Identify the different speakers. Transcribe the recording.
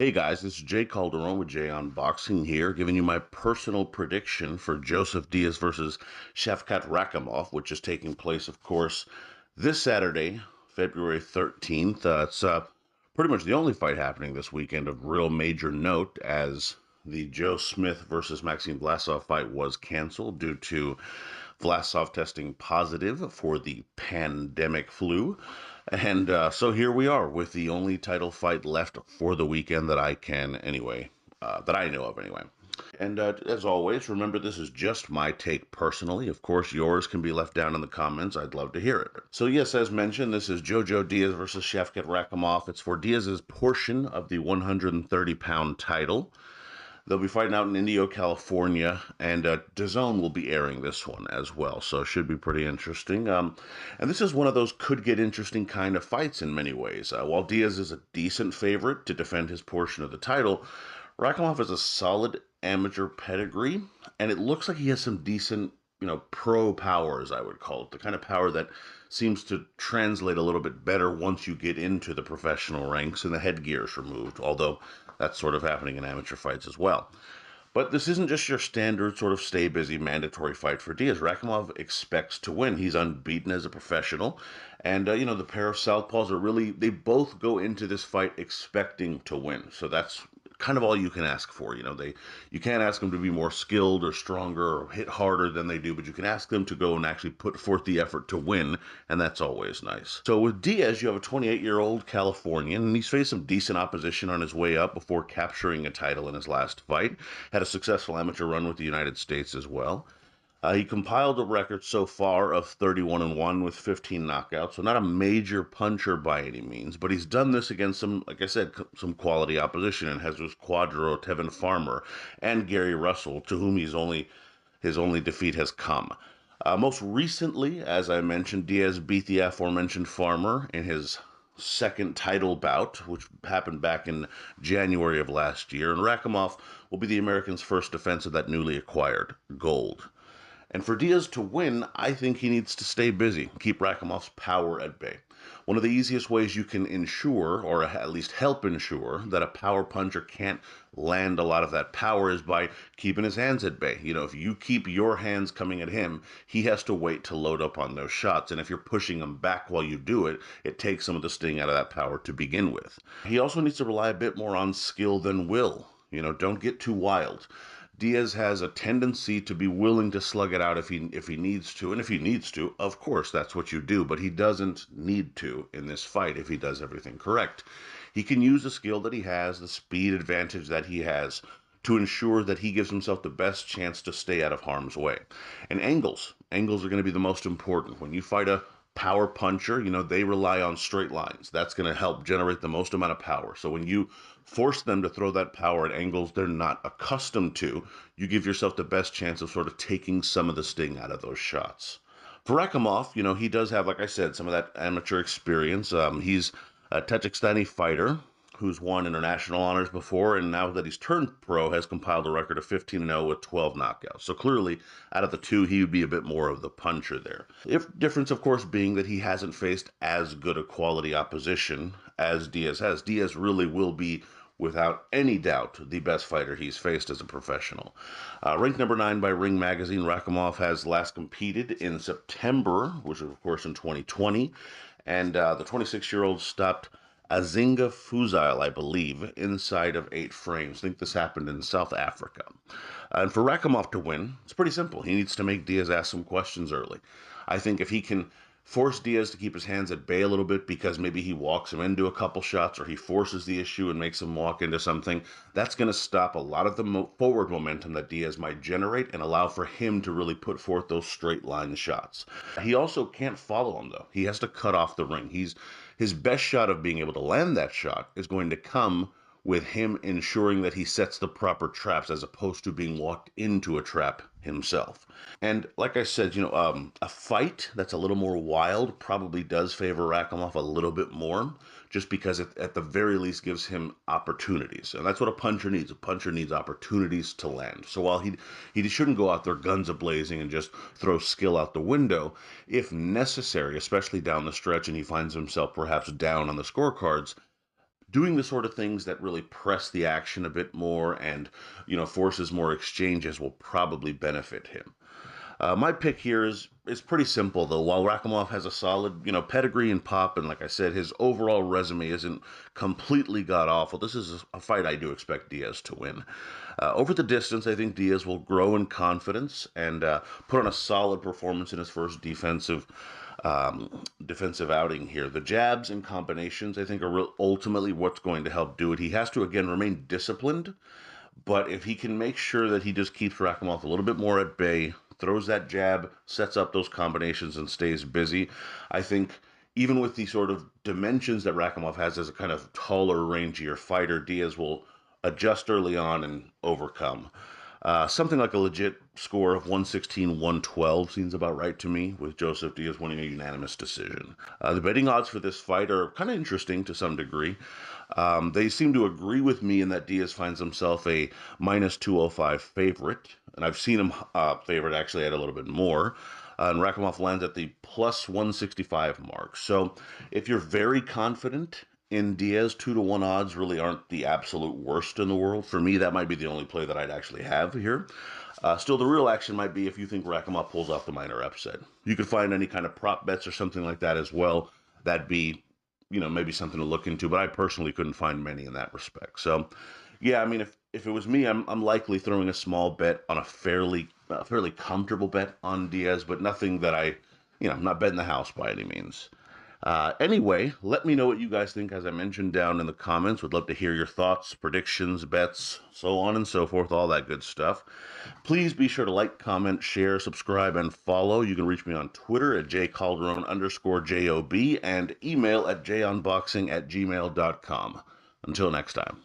Speaker 1: Hey guys, this is Jay Calderon with Jay Unboxing here, giving you my personal prediction for Joseph Diaz versus Shavkat Rakhimov, which is taking place, of course, this Saturday, February 13th. It's pretty much the only fight happening this weekend of real major note, as the Joe Smith versus Maxime Vlasov fight was canceled due to Vlasov testing positive for the pandemic flu. And so here we are with the only title fight left for the weekend that I can anyway, that I know of anyway. And as always, remember this is just my take personally. Of course, yours can be left down in the comments. I'd love to hear it. So yes, as mentioned, this is Jojo Diaz versus Shavkat Rakhimov. It's for Diaz's portion of the 130-pound title. They'll be fighting out in Indio, California, and DAZN will be airing this one as well, so it should be pretty interesting. And this is one of those could get interesting kind of fights in many ways. While Diaz is a decent favorite to defend his portion of the title, Rakhimov has a solid amateur pedigree, and it looks like he has some decent, pro power, as I would call it, the kind of power that seems to translate a little bit better once you get into the professional ranks and the headgear is removed, although that's sort of happening in amateur fights as well. But this isn't just your standard sort of stay busy mandatory fight for Diaz. Rakhimov expects to win. He's unbeaten as a professional. And, the pair of southpaws are really, they both go into this fight expecting to win. So that's kind of all you can ask for. You can't ask them to be more skilled or stronger or hit harder than they do, but you can ask them to go and actually put forth the effort to win, and that's always nice. So with Diaz, you have a 28-year-old Californian, and he's faced some decent opposition on his way up before capturing a title in his last fight. Had a successful amateur run with the United States as well. He compiled a record so far of 31-1 with 15 knockouts, so not a major puncher by any means, but he's done this against some, like I said, some quality opposition, and has Jesus Quadro, Tevin Farmer, and Gary Russell, to whom his only defeat has come. Most recently, as I mentioned, Diaz beat the aforementioned Farmer in his second title bout, which happened back in January of last year, and Rakhimov will be the American's first defense of that newly acquired gold. And for Diaz to win, I think he needs to stay busy, keep Rakhimov's power at bay. One of the easiest ways you can ensure, or at least help ensure, that a power puncher can't land a lot of that power is by keeping his hands at bay. If you keep your hands coming at him, he has to wait to load up on those shots. And if you're pushing him back while you do it, it takes some of the sting out of that power to begin with. He also needs to rely a bit more on skill than will. Don't get too wild. Diaz has a tendency to be willing to slug it out if he needs to, and if he needs to, of course, that's what you do, but he doesn't need to in this fight if he does everything correct. He can use the skill that he has, the speed advantage that he has, to ensure that he gives himself the best chance to stay out of harm's way. And angles are going to be the most important. When you fight a power puncher, they rely on straight lines. That's going to help generate the most amount of power. So when you force them to throw that power at angles they're not accustomed to, you give yourself the best chance of sort of taking some of the sting out of those shots. For Rakhimov, he does have, like I said, some of that amateur experience. He's a Tajikistani fighter who's won international honors before, and now that he's turned pro, has compiled a record of 15-0 with 12 knockouts. So clearly, out of the two, he would be a bit more of the puncher there. If difference, of course, being that he hasn't faced as good a quality opposition as Diaz has. Diaz really will be, without any doubt, the best fighter he's faced as a professional. Ranked number 9 by Ring Magazine, Rakhimov has last competed in September, which was, of course, in 2020, and the 26-year-old stopped Azinga Fuzail, I believe, inside of 8 frames. I think this happened in South Africa. And for Rakhimov to win, it's pretty simple. He needs to make Diaz ask some questions early. I think if he can force Diaz to keep his hands at bay a little bit because maybe he walks him into a couple shots or he forces the issue and makes him walk into something, that's going to stop a lot of the forward momentum that Diaz might generate and allow for him to really put forth those straight line shots. He also can't follow him, though. He has to cut off the ring. His best shot of being able to land that shot is going to come with him ensuring that he sets the proper traps as opposed to being walked into a trap himself. And like I said, a fight that's a little more wild probably does favor Rakhimov a little bit more, just because it at the very least gives him opportunities. And that's what a puncher needs. A puncher needs opportunities to land. So while he shouldn't go out there guns a-blazing and just throw skill out the window, if necessary, especially down the stretch and he finds himself perhaps down on the scorecards, doing the sort of things that really press the action a bit more and, forces more exchanges will probably benefit him. My pick here is pretty simple though. While Rakhimov has a solid, pedigree and pop, and like I said, his overall resume isn't completely god awful. This is a fight I do expect Diaz to win. Over the distance, I think Diaz will grow in confidence and put on a solid performance in his first defensive outing here. The jabs and combinations, I think, are ultimately what's going to help do it. He has to again remain disciplined, but if he can make sure that he just keeps Rakhimov a little bit more at bay, throws that jab, sets up those combinations, and stays busy, I think even with the sort of dimensions that Rakhimov has as a kind of taller, rangier fighter, Diaz will adjust early on and overcome. Something like a legit score of 116, 112 seems about right to me, with Joseph Diaz winning a unanimous decision. The betting odds for this fight are kind of interesting to some degree. They seem to agree with me in that Diaz finds himself a minus 205 favorite, and I've seen him favorite actually at a little bit more. And Rakhimov lands at the plus 165 mark. So if you're very confident in Diaz, 2-1 odds really aren't the absolute worst in the world. For me, that might be the only play that I'd actually have here. Still, the real action might be if you think Rakhimov pulls off the minor upset. You could find any kind of prop bets or something like that as well. That'd be, maybe something to look into. But I personally couldn't find many in that respect. So, yeah, I mean, if it was me, I'm likely throwing a small bet on a fairly comfortable bet on Diaz, but nothing that I'm not betting the house by any means. Anyway, let me know what you guys think, as I mentioned down in the comments. Would love to hear your thoughts, predictions, bets, so on and so forth, all that good stuff. Please be sure to like, comment, share, subscribe, and follow. You can reach me on Twitter at jcalderon_JOB and email at jonboxing@gmail.com. Until next time.